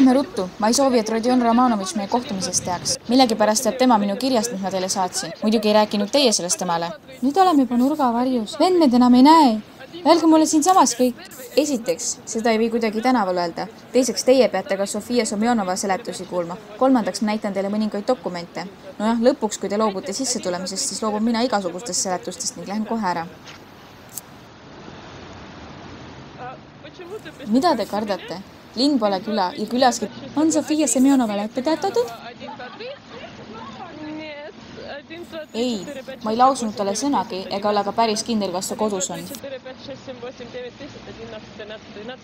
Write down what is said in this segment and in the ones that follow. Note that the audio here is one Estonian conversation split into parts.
Lähme ruttu, ma ei soovi, et Rodion Romanovitš meie kohtumisest teaks. Millegipärast teab tema minu kirjast, mis ma teile saatsin. Muidugi ei rääkinud teie sellest temale. Nüüd oleme juba nurgavarjus. Vend meid enam ei näe. Öelge mulle siinsamas kõik. Esiteks, seda ei või kuidagi tänaval öelda. Teiseks, teie peate ka Sofia Semjonova seletusi kuulma. Kolmandaks, ma näitan teile mõningaid dokumente. Nojah, lõpuks, kui te loobute sisse tulemisest, siis loobun mina igasugustest seletustest ning lähen kohe ära. Mida te kardate? Linn pole küla ja külaski on Sofia Semjonovale ette teatatud? Ei, ma ei lausunud talle sõnagi ega ole ka päris kindel, kas ta kodus on.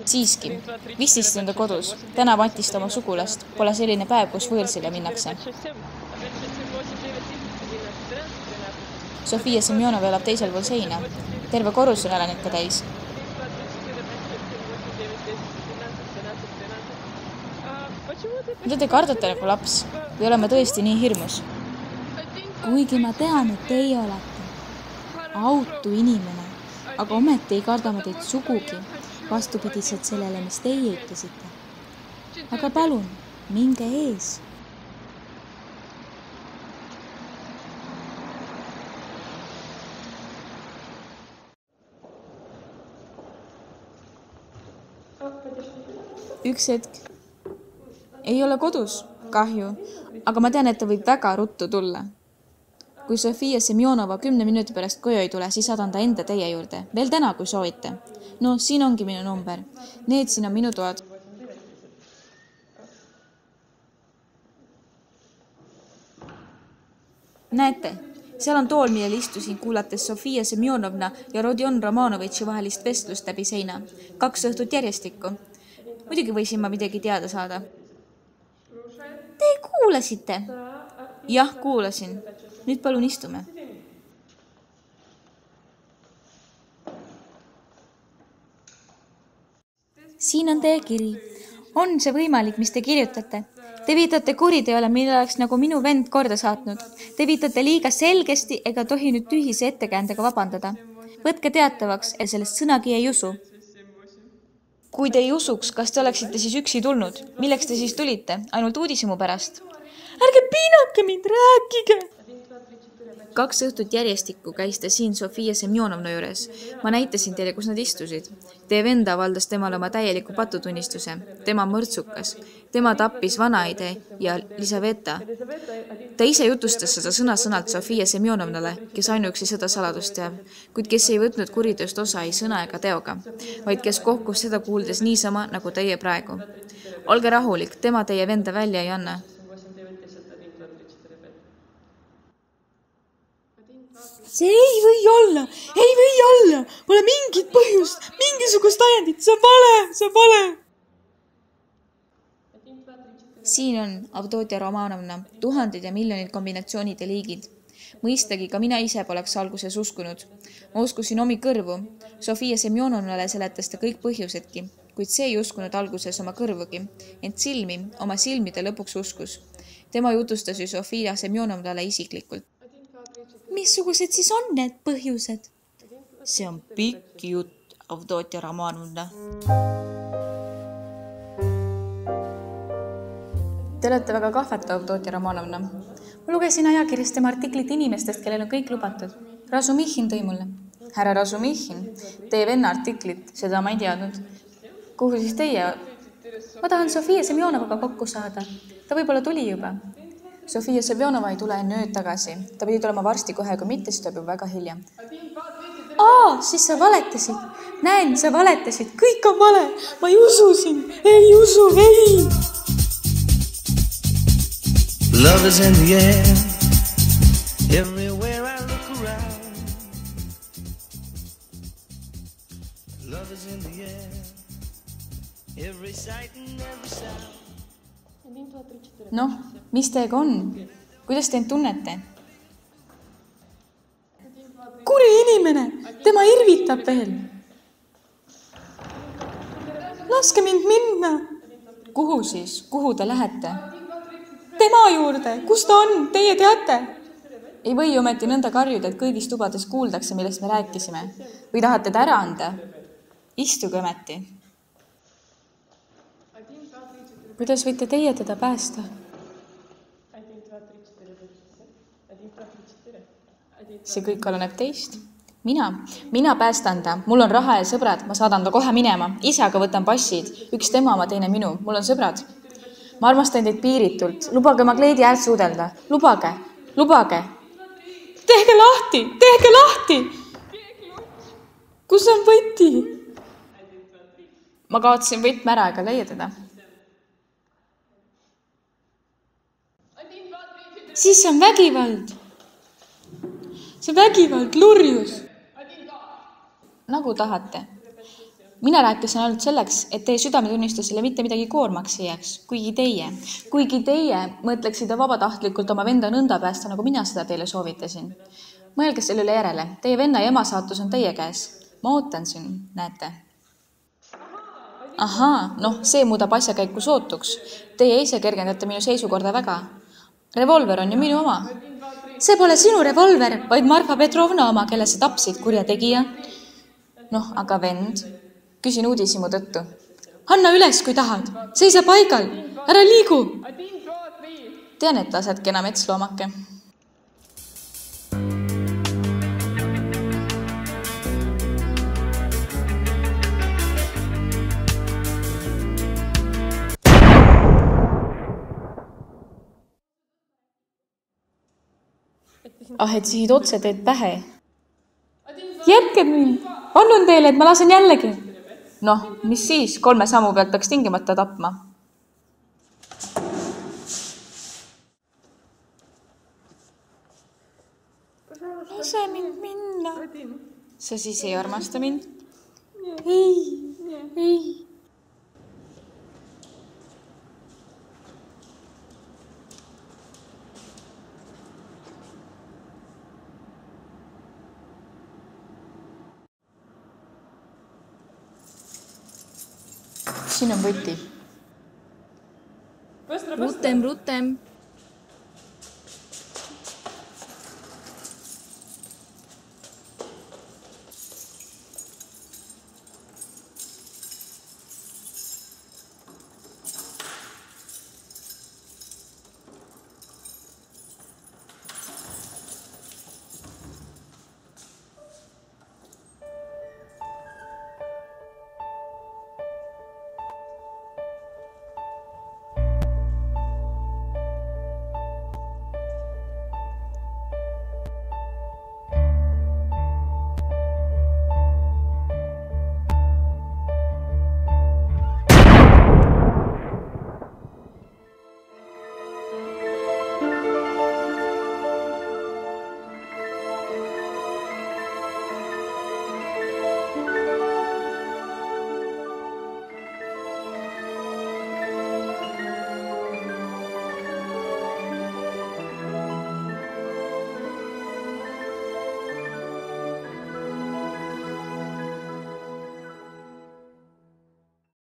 Siiski, vist on ta kodus. Täna matis ta oma sugulast. Pole selline päev, kus võõrsile minnakse. Sofia Semjonov elab teisel pool seina. Terve korrus on elanikke täis. Mida te kardate nagu laps? Või oleme tõesti nii hirmus? Kuigi ma tean, et teie olete autu inimene, aga ometi ei karda ma teid sugugi, vastupidiselt sellele, mis teie ütlesite. Aga palun, minge ees. Üks hetk. Ei ole kodus, kahju, aga ma tean, et ta võib väga ruttu tulla. Kui Sofia Semjonova 10 minuti pärast koju ei tule, siis saadan ta enda teie juurde. Veel täna, kui soovite. No, siin ongi minu number. Need siin on minu toad. Näete, seal on tool, millel istusin, kuulates Sofia Semjonovna ja Rodion Romanovitši vahelist vestlust läbi seina. 2 õhtut järjestikku. Muidugi võisin ma midagi teada saada. Te kuulasite? Jah, kuulasin. Nüüd palun istume. Siin on teie kiri. On see võimalik, mis te kirjutate? Te viitate kuriteole, mille oleks nagu minu vend korda saatnud. Te viitate liiga selgesti ega tohi nüüd tühise ettekäändega vabandada. Võtke teatavaks, et sellest sõnagi ei usu. Kui te ei usuks, kas te oleksite siis üksi tulnud? Milleks te siis tulite? Ainult uudishimu pärast? Ärge piinake mind, rääkige! 2 õhtut järjestikku käis ta siin Sofia Semjonovna juures. Ma näitasin teile, kus nad istusid. Teie vend avaldas temale oma täieliku patutunnistuse. Tema mõrtsukas. Tema tappis vanaide ja Lisaveta. Ta ise jutustas seda sõna-sõnalt Sofia Semjonovnale, kes ainuüksi seda saladust teab, kuid kes ei võtnud kuritööst osa ei sõna ega teoga, vaid kes kohkus seda kuuldes niisama nagu teie praegu. Olge rahulik, tema teie venda välja ei anna. See ei või olla! Pole mingit põhjust, mingisugust ajendit, see on vale! Siin on Avdotja Romanovna, 1000 ja miljonid kombinatsioonid ja liigid. Mõistagi ka mina ise poleks alguses uskunud. Ma uskusin omi kõrvu. Sofia Semjonovnale seletas ta kõik põhjusedki, kuid see ei uskunud alguses oma kõrvugi, ent oma silmide lõpuks uskus. Tema jutustas ju Sofia Semjonovnale isiklikult. Missugused siis on need põhjused? See on pikk jutt, Avdotja Romanovna. Te olete väga kahvatav, Avdotja Romanovna. Ma lugesin ajakirjast tema artiklit inimestest, kellel on kõik lubatud. Razumihhin tõi mulle. Härra Razumihhin, teie venna artiklit, seda ma ei teadnud. Kuhu siis teie? Ma tahan Sofia Semjonovaga kokku saada. Ta võib-olla tuli juba. Sofia Semjonova ei tule enne ööd tagasi. Ta pidi tulema varsti kohe, kui mitte, siis tuleb juba väga hilja. Siis sa valetasid. Näen, sa valetasid. Kõik on vale. Ma ei usu sind. Ei usu, ei! Love is in the air. Everywhere I look around. Love is in the air. Every sight and every sound. Noh, mis teega on? Kuidas te end tunnete? Kuri inimene! Tema irvitab veel! Laske mind minna! Kuhu siis? Kuhu te lähete? Tema juurde! Kus ta on? Teie teate? Ei või ometi nõnda karjuda, et kõigis tubades kuuldakse, millest me rääkisime. Või tahate ta ära anda? Istuge ometi. kuidas võite teie teda päästa? See kõik oleneb teist. Mina päästan ta. Mul on raha ja sõbrad. Ma saadan ta kohe minema. Ise aga võtan passid. Üks tema, ma teine minu. Mul on sõbrad. Ma armastan teid piiritult. Lubage ma kleidi häält suudelda. Lubage. Tehke lahti! Kus on võti? Ma kaotasin võtme ära ega leia teda. Siis see on vägivald. See vägivald, lurjus. Nagu tahate. Mina rääkisin ainult selleks, et teie südametunnistusele mitte midagi koormaks ei jääks, kuigi teie mõtleksite vabatahtlikult oma venda nõnda päästa, nagu mina seda teile soovitasin. Mõelge selle üle järele. Teie venna ja ema saatus on teie käes. Ma ootan siin, näete. Ahaa, see muudab asjakäiku sootuks. Teie ise kergendate minu seisukorda väga. Revolver on ju minu oma. See pole sinu revolver, vaid Marfa Petrovna oma, kelle sa tapsid, kurja tegija. Aga vend, küsin uudishimu tõttu. Anna üles, kui tahad. Seisa paigal. Ära liigu. Tean, et lased kena metsloomake. Et sihid otse teed pähe. Jätke mind. Annun teile, et ma lasen jällegi. Mis siis? 3 sammu pealt peaks tingimata tapma. Lase mind minna. Sa siis ei armasta mind? Ei. Siin on võti. Rutem.